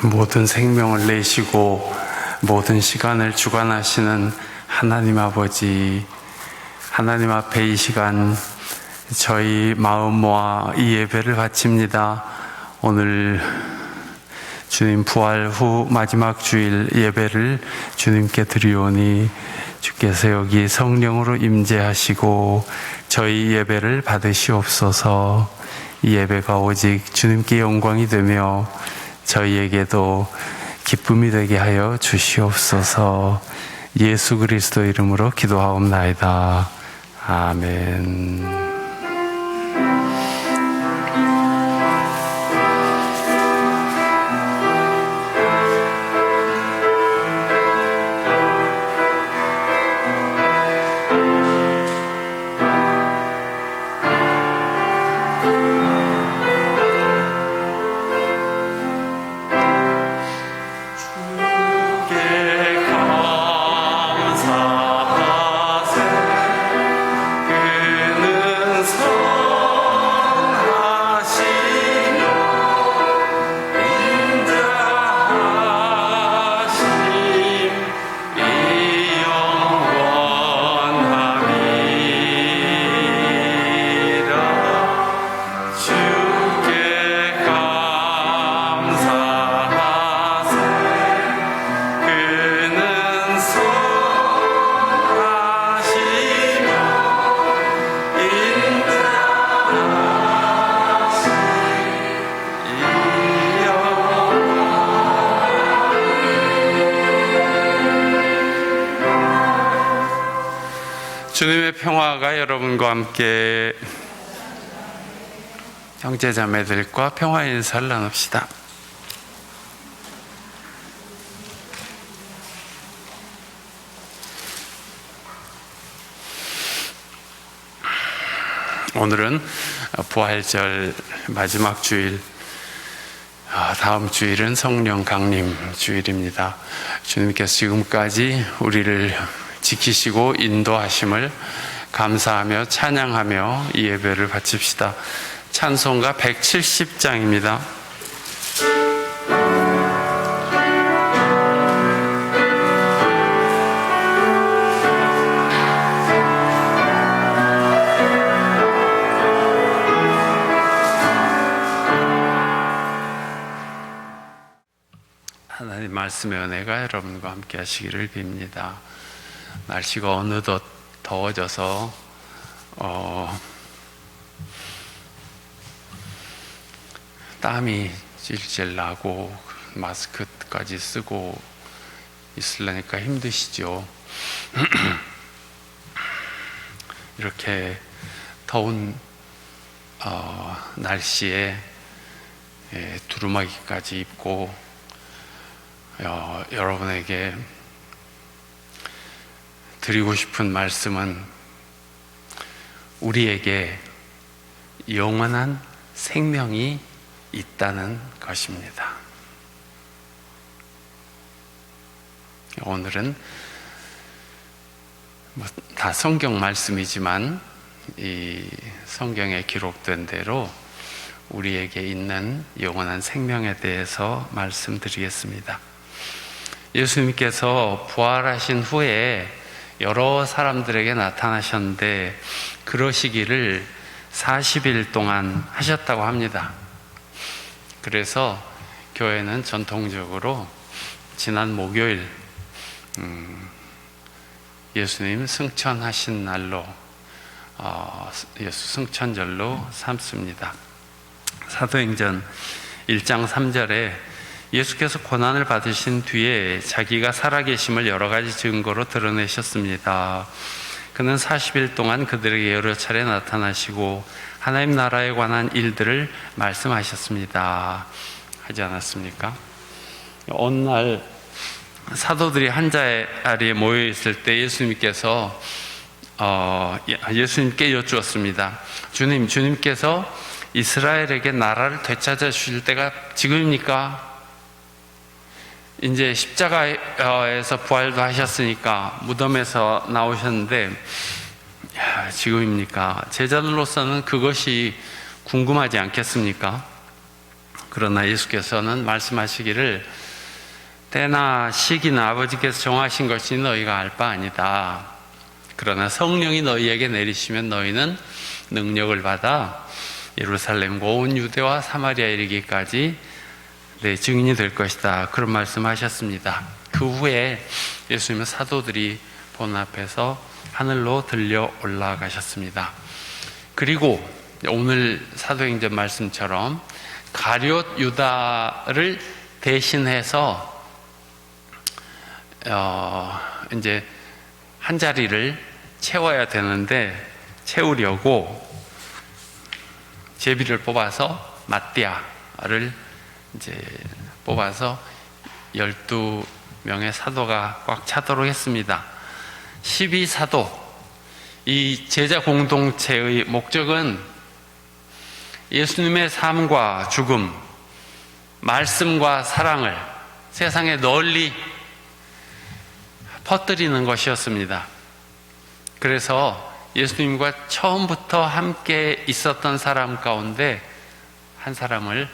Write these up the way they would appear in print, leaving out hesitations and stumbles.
모든 생명을 내시고 모든 시간을 주관하시는 하나님 아버지, 하나님 앞에 이 시간 저희 마음 모아 이 예배를 바칩니다. 오늘 주님 부활 후 마지막 주일 예배를 주님께 드리오니 주께서 여기 성령으로 임재하시고 저희 예배를 받으시옵소서. 이 예배가 오직 주님께 영광이 되며 저희에게도 기쁨이 되게 하여 주시옵소서. 예수 그리스도 이름으로 기도하옵나이다. 아멘. 주님의 평화가 여러분과 함께. 형제자매들과 평화 인사를 나눕시다. 오늘은 부활절 마지막 주일, 다음 주일은 성령 강림 주일입니다. 주님께서 지금까지 우리를 지키시고 인도하심을 감사하며 찬양하며 이 예배를 바칩시다. 찬송가 170장입니다. 하나님 말씀의 은혜가 여러분과 함께 하시기를 빕니다. 날씨가 어느덧 더워져서 땀이 질질 나고 마스크까지 쓰고 있으려니까 힘드시죠. 이렇게 더운 날씨에 두루마기까지 입고 여러분에게 드리고 싶은 말씀은 우리에게 영원한 생명이 있다는 것입니다. 오늘은 다 성경 말씀이지만 이 성경에 기록된 대로 우리에게 있는 영원한 생명에 대해서 말씀드리겠습니다. 예수님께서 부활하신 후에 여러 사람들에게 나타나셨는데 그러시기를 40일 동안 하셨다고 합니다. 그래서 교회는 전통적으로 지난 목요일 예수님 승천하신 날로 예수 승천절로 삼습니다. 사도행전 1장 3절에 예수께서 고난을 받으신 뒤에 자기가 살아계심을 여러 가지 증거로 드러내셨습니다. 그는 40일 동안 그들에게 여러 차례 나타나시고 하나님 나라에 관한 일들을 말씀하셨습니다. 하지 않았습니까? 어느 날 사도들이 한 자리에 모여 있을 때 예수님께서 예수님께 여쭈었습니다. 주님께서 이스라엘에게 나라를 되찾아 주실 때가 지금입니까? 이제 십자가에서 부활도 하셨으니까 무덤에서 나오셨는데 지금입니까? 제자들로서는 그것이 궁금하지 않겠습니까? 그러나 예수께서는 말씀하시기를 때나 시기나 아버지께서 정하신 것이 너희가 알 바 아니다. 그러나 성령이 너희에게 내리시면 너희는 능력을 받아 예루살렘과 온 유대와 사마리아에 이르기까지 내 증인이 될 것이다. 그런 말씀하셨습니다. 그 후에 예수님은 사도들이 본 앞에서 하늘로 들려 올라가셨습니다. 그리고 오늘 사도행전 말씀처럼 가룟 유다를 대신해서 이제 한 자리를 채워야 되는데 채우려고 제비를 뽑아서 마띠아를 이제 뽑아서 12명의 사도가 꽉 차도록 했습니다. 12사도, 이 제자 공동체의 목적은 예수님의 삶과 죽음, 말씀과 사랑을 세상에 널리 퍼뜨리는 것이었습니다. 그래서 예수님과 처음부터 함께 있었던 사람 가운데 한 사람을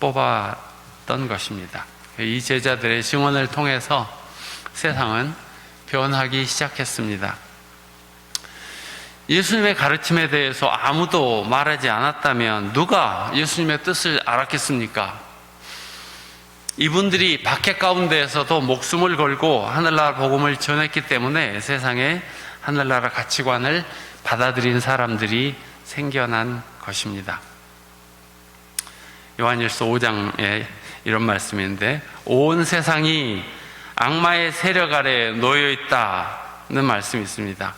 뽑았던 것입니다. 이 제자들의 증언을 통해서 세상은 변하기 시작했습니다. 예수님의 가르침에 대해서 아무도 말하지 않았다면 누가 예수님의 뜻을 알았겠습니까? 이분들이 박해 가운데에서도 목숨을 걸고 하늘나라 복음을 전했기 때문에 세상에 하늘나라 가치관을 받아들인 사람들이 생겨난 것입니다. 요한일서 5장에 이런 말씀인데 온 세상이 악마의 세력 아래 놓여 있다는 말씀이 있습니다.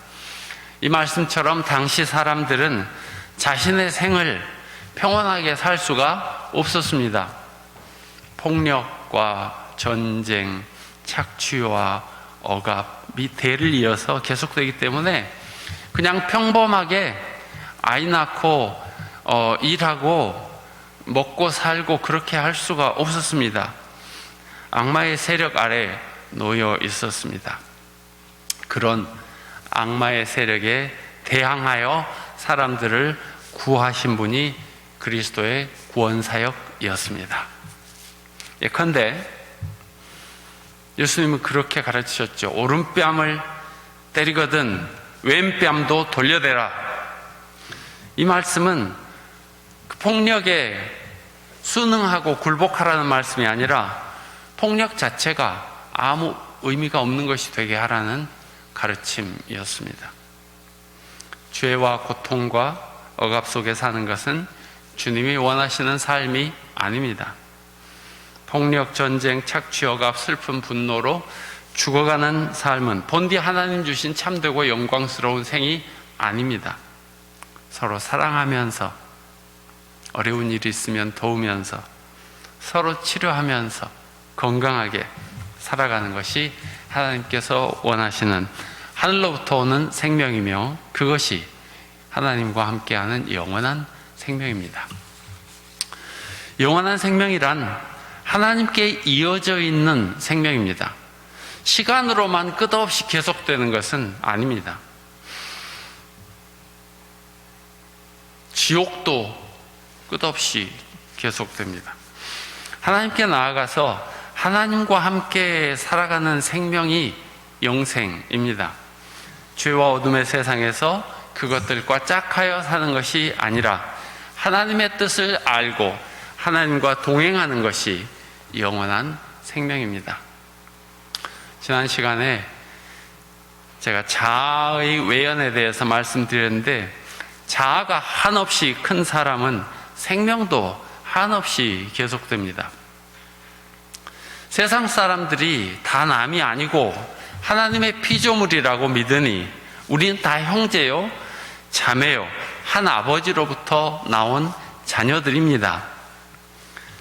이 말씀처럼 당시 사람들은 자신의 생을 평온하게 살 수가 없었습니다. 폭력과 전쟁, 착취와 억압이 대를 이어서 계속되기 때문에 그냥 평범하게 아이 낳고 일하고 먹고 살고 그렇게 할 수가 없었습니다. 악마의 세력 아래 놓여 있었습니다. 그런 악마의 세력에 대항하여 사람들을 구하신 분이 그리스도의 구원사역이었습니다. 예컨대 예수님은 그렇게 가르치셨죠. 오른뺨을 때리거든 왼뺨도 돌려대라. 이 말씀은 그 폭력에 순응하고 굴복하라는 말씀이 아니라 폭력 자체가 아무 의미가 없는 것이 되게 하라는 가르침이었습니다. 죄와 고통과 억압 속에 사는 것은 주님이 원하시는 삶이 아닙니다. 폭력, 전쟁, 착취, 억압, 슬픔, 분노로 죽어가는 삶은 본디 하나님 주신 참되고 영광스러운 생이 아닙니다. 서로 사랑하면서 어려운 일이 있으면 도우면서 서로 치료하면서 건강하게 살아가는 것이 하나님께서 원하시는 하늘로부터 오는 생명이며 그것이 하나님과 함께하는 영원한 생명입니다. 영원한 생명이란 하나님께 이어져 있는 생명입니다. 시간으로만 끝없이 계속되는 것은 아닙니다. 지옥도 끝없이 계속됩니다. 하나님께 나아가서 하나님과 함께 살아가는 생명이 영생입니다. 죄와 어둠의 세상에서 그것들과 짝하여 사는 것이 아니라 하나님의 뜻을 알고 하나님과 동행하는 것이 영원한 생명입니다. 지난 시간에 제가 자아의 외연에 대해서 말씀드렸는데 자아가 한없이 큰 사람은 생명도 한없이 계속됩니다. 세상 사람들이 다 남이 아니고 하나님의 피조물이라고 믿으니 우리는 다 형제요, 자매요, 한 아버지로부터 나온 자녀들입니다.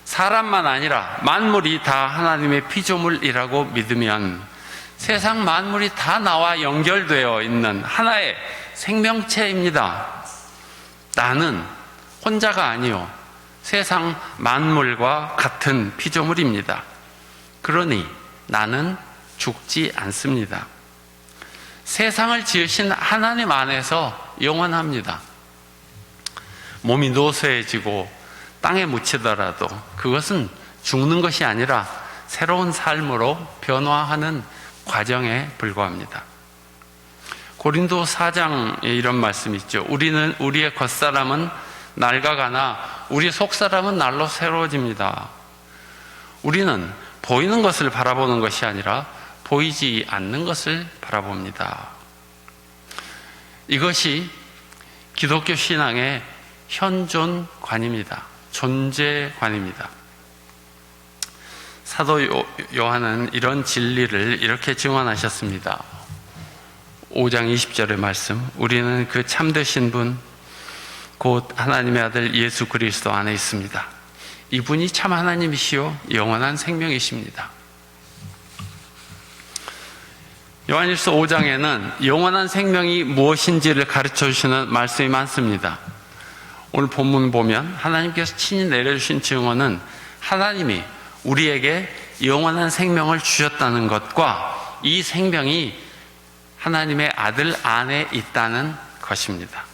사람만 아니라 만물이 다 하나님의 피조물이라고 믿으면 세상 만물이 다 나와 연결되어 있는 하나의 생명체입니다. 나는 혼자가 아니요, 세상 만물과 같은 피조물입니다. 그러니 나는 죽지 않습니다. 세상을 지으신 하나님 안에서 영원합니다. 몸이 노쇠해지고 땅에 묻히더라도 그것은 죽는 것이 아니라 새로운 삶으로 변화하는 과정에 불과합니다. 고린도 4장에 이런 말씀이 있죠. 우리의 겉사람은 낡아가나 우리 속사람은 날로 새로워집니다. 우리는 보이는 것을 바라보는 것이 아니라 보이지 않는 것을 바라봅니다. 이것이 기독교 신앙의 현존관입니다. 존재관입니다. 사도 요한은 이런 진리를 이렇게 증언하셨습니다. 5장 20절의 말씀, 우리는 그 참되신 분 곧 하나님의 아들 예수 그리스도 안에 있습니다. 이분이 참 하나님이시요 영원한 생명이십니다. 요한일서 5장에는 영원한 생명이 무엇인지를 가르쳐 주시는 말씀이 많습니다. 오늘 본문 보면 하나님께서 친히 내려주신 증언은 하나님이 우리에게 영원한 생명을 주셨다는 것과 이 생명이 하나님의 아들 안에 있다는 것입니다.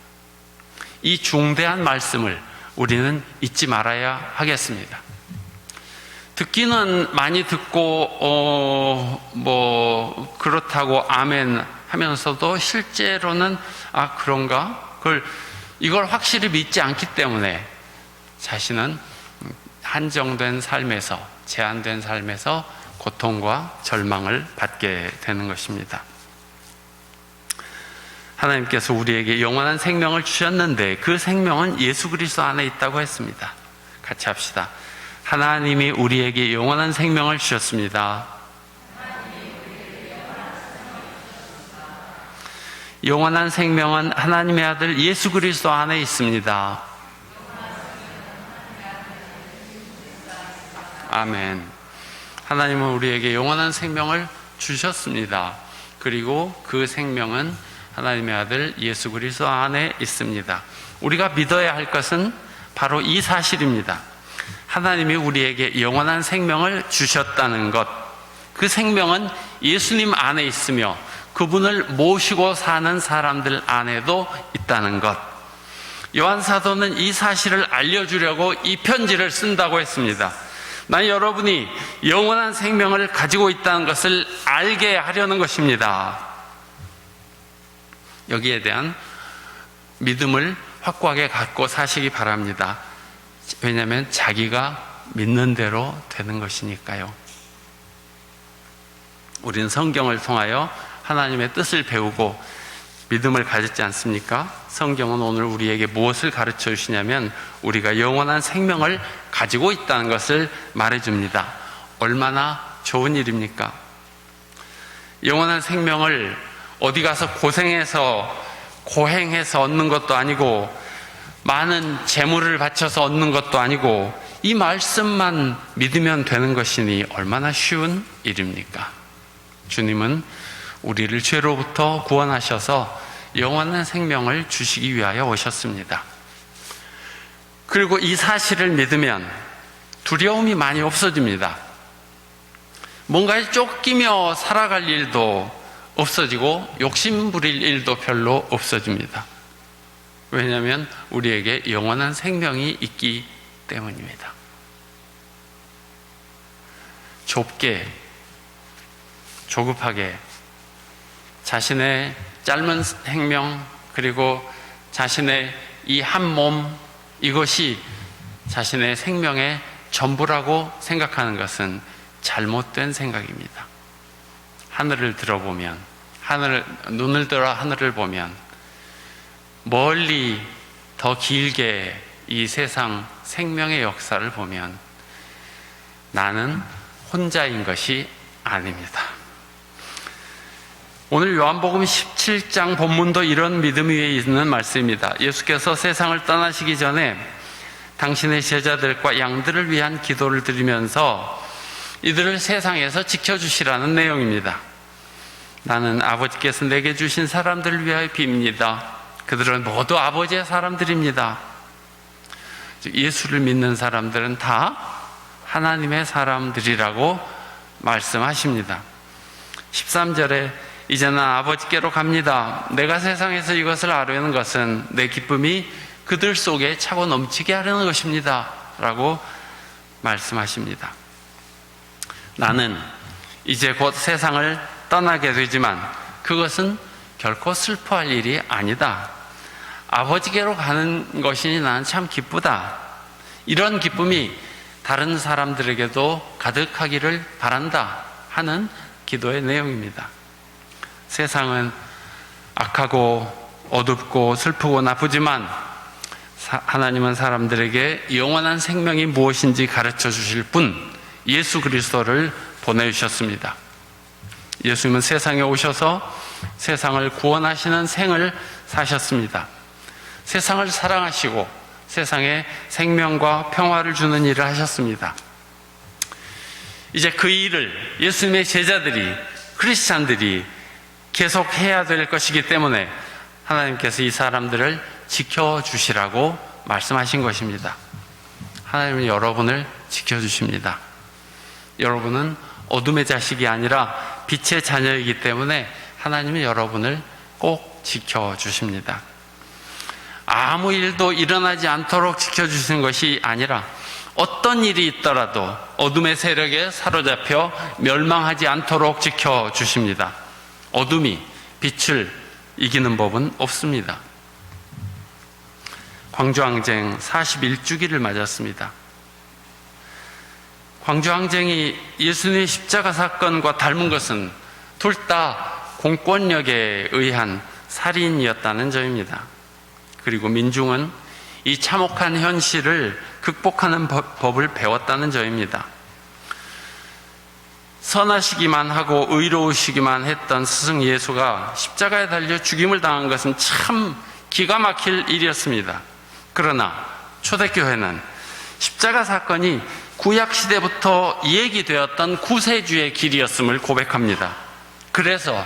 이 중대한 말씀을 우리는 잊지 말아야 하겠습니다. 듣기는 많이 듣고 그렇다고 아멘 하면서도 실제로는 그런가? 이걸 확실히 믿지 않기 때문에 자신은 한정된 삶에서, 제한된 삶에서 고통과 절망을 받게 되는 것입니다. 하나님께서 우리에게 영원한 생명을 주셨는데 그 생명은 예수 그리스도 안에 있다고 했습니다. 같이 합시다. 하나님이 우리에게 영원한 생명을 주셨습니다. 영원한 생명은 하나님의 아들 예수 그리스도 안에 있습니다. 아멘. 하나님은 우리에게 영원한 생명을 주셨습니다. 그리고 그 생명은 하나님의 아들 예수 그리스도 안에 있습니다. 우리가 믿어야 할 것은 바로 이 사실입니다. 하나님이 우리에게 영원한 생명을 주셨다는 것, 그 생명은 예수님 안에 있으며 그분을 모시고 사는 사람들 안에도 있다는 것. 요한 사도는 이 사실을 알려주려고 이 편지를 쓴다고 했습니다. 난 여러분이 영원한 생명을 가지고 있다는 것을 알게 하려는 것입니다. 여기에 대한 믿음을 확고하게 갖고 사시기 바랍니다. 왜냐하면 자기가 믿는 대로 되는 것이니까요. 우리는 성경을 통하여 하나님의 뜻을 배우고 믿음을 가졌지 않습니까? 성경은 오늘 우리에게 무엇을 가르쳐 주시냐면 우리가 영원한 생명을 가지고 있다는 것을 말해줍니다. 얼마나 좋은 일입니까? 영원한 생명을 어디 가서 고행해서 얻는 것도 아니고 많은 재물을 바쳐서 얻는 것도 아니고 이 말씀만 믿으면 되는 것이니 얼마나 쉬운 일입니까? 주님은 우리를 죄로부터 구원하셔서 영원한 생명을 주시기 위하여 오셨습니다. 그리고 이 사실을 믿으면 두려움이 많이 없어집니다. 뭔가에 쫓기며 살아갈 일도 없어지고 욕심 부릴 일도 별로 없어집니다. 왜냐하면 우리에게 영원한 생명이 있기 때문입니다. 좁게, 조급하게 자신의 짧은 생명 그리고 자신의 이 한 몸, 이것이 자신의 생명의 전부라고 생각하는 것은 잘못된 생각입니다. 눈을 들어 하늘을 보면 멀리 더 길게 이 세상 생명의 역사를 보면 나는 혼자인 것이 아닙니다. 오늘 요한복음 17장 본문도 이런 믿음 위에 있는 말씀입니다. 예수께서 세상을 떠나시기 전에 당신의 제자들과 양들을 위한 기도를 드리면서 이들을 세상에서 지켜주시라는 내용입니다. 나는 아버지께서 내게 주신 사람들을 위하여 빕니다. 그들은 모두 아버지의 사람들입니다. 예수를 믿는 사람들은 다 하나님의 사람들이라고 말씀하십니다. 13절에 이제는 아버지께로 갑니다. 내가 세상에서 이것을 아뢰는 것은 내 기쁨이 그들 속에 차고 넘치게 하려는 것입니다. 라고 말씀하십니다. 나는 이제 곧 세상을 떠나게 되지만 그것은 결코 슬퍼할 일이 아니다. 아버지께로 가는 것이니 나는 참 기쁘다. 이런 기쁨이 다른 사람들에게도 가득하기를 바란다 하는 기도의 내용입니다. 세상은 악하고 어둡고 슬프고 나쁘지만 하나님은 사람들에게 영원한 생명이 무엇인지 가르쳐 주실 분 예수 그리스도를 보내주셨습니다. 예수님은 세상에 오셔서 세상을 구원하시는 생을 사셨습니다. 세상을 사랑하시고 세상에 생명과 평화를 주는 일을 하셨습니다. 이제 그 일을 예수님의 제자들이, 크리스찬들이 계속 해야 될 것이기 때문에 하나님께서 이 사람들을 지켜주시라고 말씀하신 것입니다. 하나님은 여러분을 지켜주십니다. 여러분은 어둠의 자식이 아니라 빛의 자녀이기 때문에 하나님은 여러분을 꼭 지켜주십니다. 아무 일도 일어나지 않도록 지켜주시는 것이 아니라 어떤 일이 있더라도 어둠의 세력에 사로잡혀 멸망하지 않도록 지켜주십니다. 어둠이 빛을 이기는 법은 없습니다. 광주항쟁 41주기를 맞았습니다. 광주항쟁이 예수님의 십자가 사건과 닮은 것은 둘 다 공권력에 의한 살인이었다는 점입니다. 그리고 민중은 이 참혹한 현실을 극복하는 법을 배웠다는 점입니다. 선하시기만 하고 의로우시기만 했던 스승 예수가 십자가에 달려 죽임을 당한 것은 참 기가 막힐 일이었습니다. 그러나 초대교회는 십자가 사건이 구약시대부터 얘기되었던 구세주의 길이었음을 고백합니다. 그래서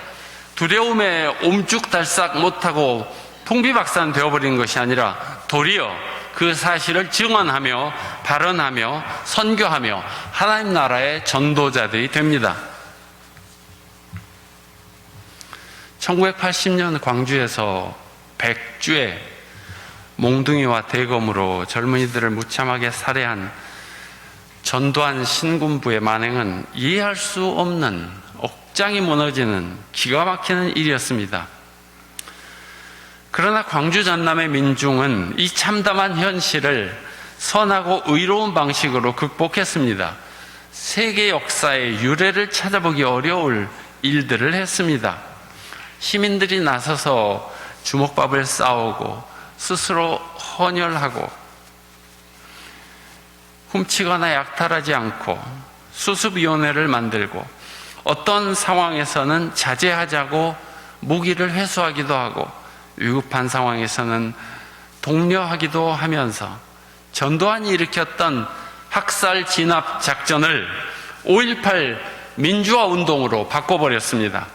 두려움에 옴죽달싹 못하고 풍비박산 되어버린 것이 아니라 도리어 그 사실을 증언하며 발언하며 선교하며 하나님 나라의 전도자들이 됩니다. 1980년 광주에서 백주에 몽둥이와 대검으로 젊은이들을 무참하게 살해한 전두환 신군부의 만행은 이해할 수 없는 억장이 무너지는 기가 막히는 일이었습니다. 그러나 광주 전남의 민중은 이 참담한 현실을 선하고 의로운 방식으로 극복했습니다. 세계 역사의 유래를 찾아보기 어려울 일들을 했습니다. 시민들이 나서서 주먹밥을 싸우고 스스로 헌혈하고 훔치거나 약탈하지 않고 수습위원회를 만들고 어떤 상황에서는 자제하자고 무기를 회수하기도 하고 위급한 상황에서는 독려하기도 하면서 전두환이 일으켰던 학살 진압 작전을 5.18 민주화 운동으로 바꿔버렸습니다.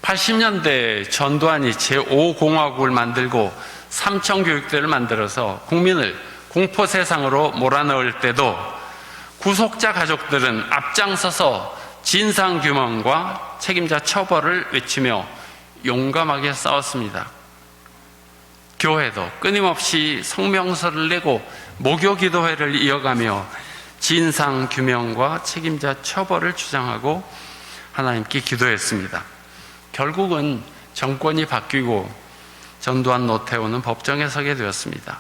80년대 전두환이 제5공화국을 만들고 삼청교육대를 만들어서 국민을 공포 세상으로 몰아넣을 때도 구속자 가족들은 앞장서서 진상규명과 책임자 처벌을 외치며 용감하게 싸웠습니다. 교회도 끊임없이 성명서를 내고 모교기도회를 이어가며 진상규명과 책임자 처벌을 주장하고 하나님께 기도했습니다. 결국은 정권이 바뀌고 전두환 노태우는 법정에 서게 되었습니다.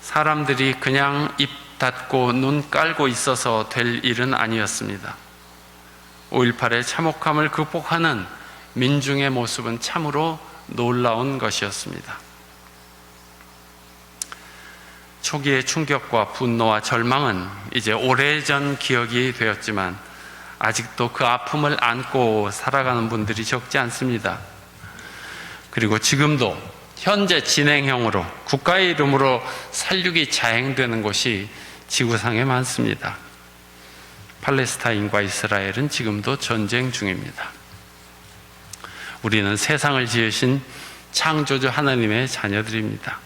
사람들이 그냥 입 닫고 눈 깔고 있어서 될 일은 아니었습니다. 5.18의 참혹함을 극복하는 민중의 모습은 참으로 놀라운 것이었습니다. 초기의 충격과 분노와 절망은 이제 오래전 기억이 되었지만 아직도 그 아픔을 안고 살아가는 분들이 적지 않습니다. 그리고 지금도 현재 진행형으로 국가의 이름으로 살육이 자행되는 곳이 지구상에 많습니다. 팔레스타인과 이스라엘은 지금도 전쟁 중입니다. 우리는 세상을 지으신 창조주 하나님의 자녀들입니다.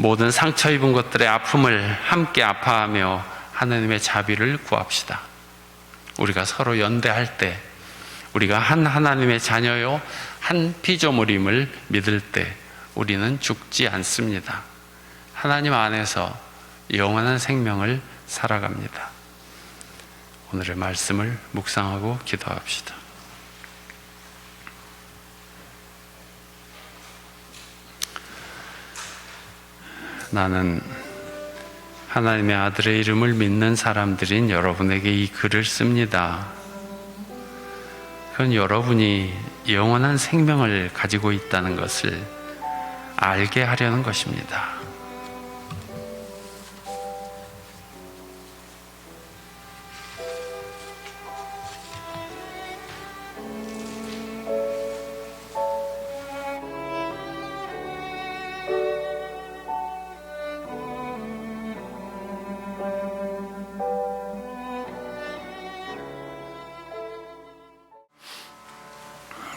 모든 상처 입은 것들의 아픔을 함께 아파하며 하나님의 자비를 구합시다. 우리가 서로 연대할 때, 우리가 한 하나님의 자녀요 한 피조물임을 믿을 때 우리는 죽지 않습니다. 하나님 안에서 영원한 생명을 살아갑니다. 오늘의 말씀을 묵상하고 기도합시다. 나는 하나님의 아들의 이름을 믿는 사람들인 여러분에게 이 글을 씁니다. 그건 여러분이 영원한 생명을 가지고 있다는 것을 알게 하려는 것입니다.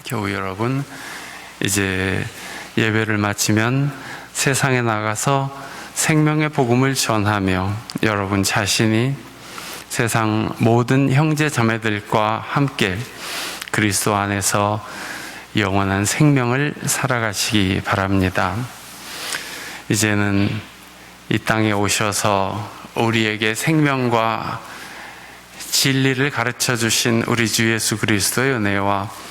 교우 여러분, 이제 예배를 마치면 세상에 나가서 생명의 복음을 전하며 여러분 자신이 세상 모든 형제 자매들과 함께 그리스도 안에서 영원한 생명을 살아가시기 바랍니다. 이제는 이 땅에 오셔서 우리에게 생명과 진리를 가르쳐 주신 우리 주 예수 그리스도의 은혜와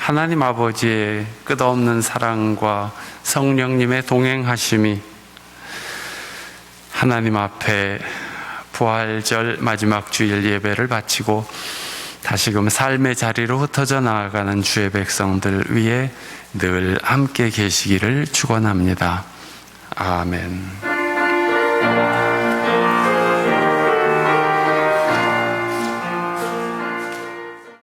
하나님 아버지의 끝없는 사랑과 성령님의 동행하심이 하나님 앞에 부활절 마지막 주일 예배를 바치고 다시금 삶의 자리로 흩어져 나아가는 주의 백성들 위해 늘 함께 계시기를 축원합니다. 아멘.